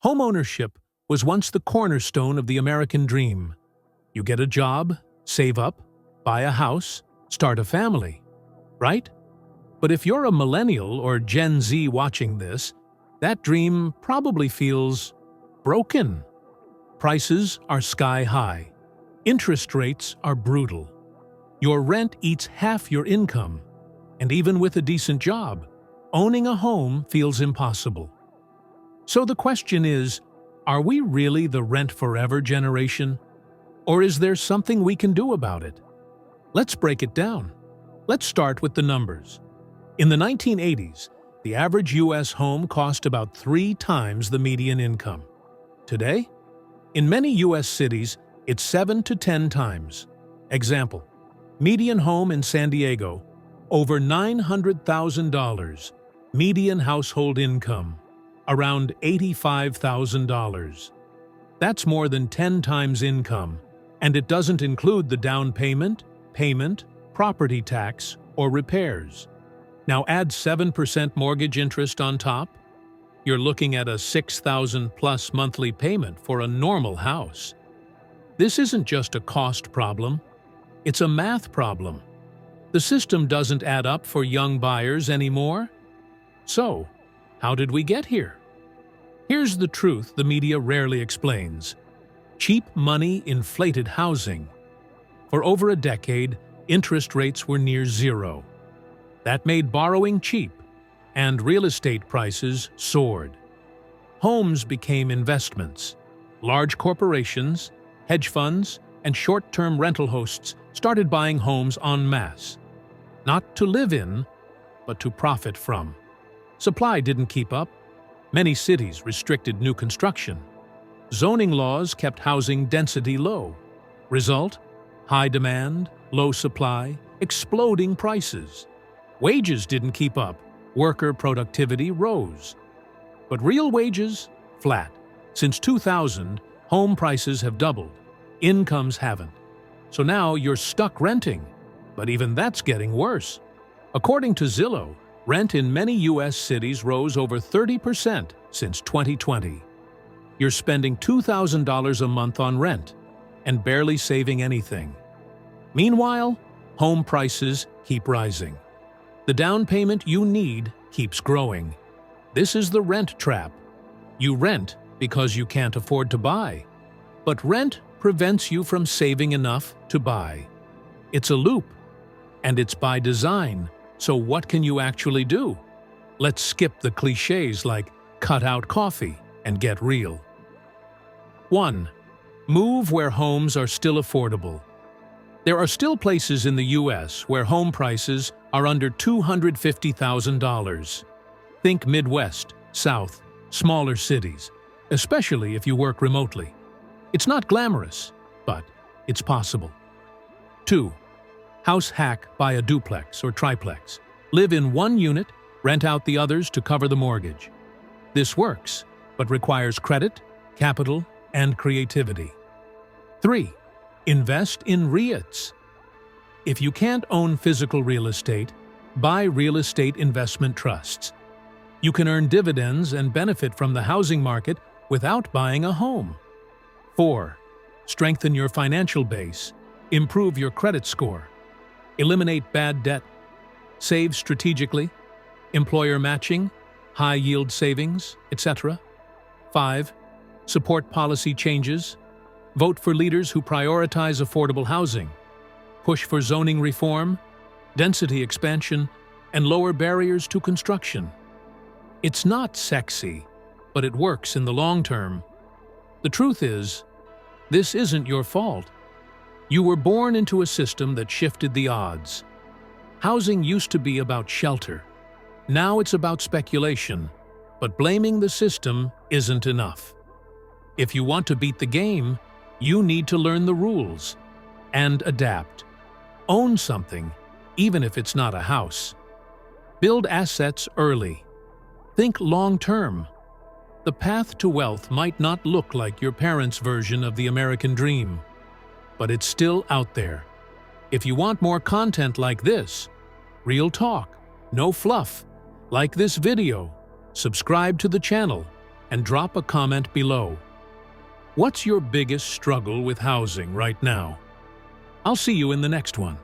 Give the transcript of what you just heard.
Homeownership was once the cornerstone of the American dream. You get a job, save up, buy a house, start a family, right? But if you're a millennial or Gen Z watching this, that dream probably feels broken. Prices are sky high. Interest rates are brutal. Your rent eats half your income. And even with a decent job, owning a home feels impossible. So the question is, are we really the rent forever generation? Or is there something we can do about it? Let's break it down. Let's start with the numbers. In the 1980s, the average U.S. home cost about 3 times the median income. Today, in many U.S. cities, it's 7 to 10 times. Example, median home in San Diego, over $900,000. Median household income, around $85,000. That's more than 10 times income, and it doesn't include the down payment, property tax, or repairs. Now add 7% mortgage interest on top. You're looking at a $6,000 plus monthly payment for a normal house. This isn't just a cost problem, it's a math problem. The system doesn't add up for young buyers anymore. So, how did we get here? Here's the truth the media rarely explains. Cheap money inflated housing. For over a decade, interest rates were near zero. That made borrowing cheap, and real estate prices soared. Homes became investments. Large corporations, hedge funds, and short-term rental hosts started buying homes en masse. Not to live in, but to profit from. Supply didn't keep up. Many cities restricted new construction. Zoning laws kept housing density low. Result? High demand, low supply, exploding prices. Wages didn't keep up. Worker productivity rose. But real wages? Flat. Since 2000, home prices have doubled. Incomes haven't. So now you're stuck renting. But even that's getting worse. According to Zillow, rent in many U.S. cities rose over 30% since 2020. You're spending $2,000 a month on rent and barely saving anything. Meanwhile, home prices keep rising. The down payment you need keeps growing. This is the rent trap. You rent because you can't afford to buy. But rent prevents you from saving enough to buy. It's a loop, and it's by design. So what can you actually do? Let's skip the cliches like cut out coffee and get real. 1. Move where homes are still affordable. There are still places in the U.S. where home prices are under $250,000. Think Midwest, South, smaller cities, especially if you work remotely. It's not glamorous, but it's possible. 2. House hack, buy a duplex or triplex. Live in one unit, rent out the others to cover the mortgage. This works, but requires credit, capital, and creativity. 3. Invest in REITs. If you can't own physical real estate, buy real estate investment trusts. You can earn dividends and benefit from the housing market without buying a home. 4. Strengthen your financial base. Improve your credit score. Eliminate bad debt. Save strategically. Employer matching, high-yield savings, etc. 5. Support policy changes. Vote for leaders who prioritize affordable housing. Push for zoning reform, density expansion, and lower barriers to construction. It's not sexy, but it works in the long term. The truth is, this isn't your fault. You were born into a system that shifted the odds. Housing used to be about shelter. Now it's about speculation, but blaming the system isn't enough. If you want to beat the game, you need to learn the rules and adapt. Own something, even if it's not a house. Build assets early. Think long-term. The path to wealth might not look like your parents' version of the American dream, but it's still out there. If you want more content like this, real talk, no fluff, like this video, subscribe to the channel, and drop a comment below. What's your biggest struggle with housing right now? I'll see you in the next one.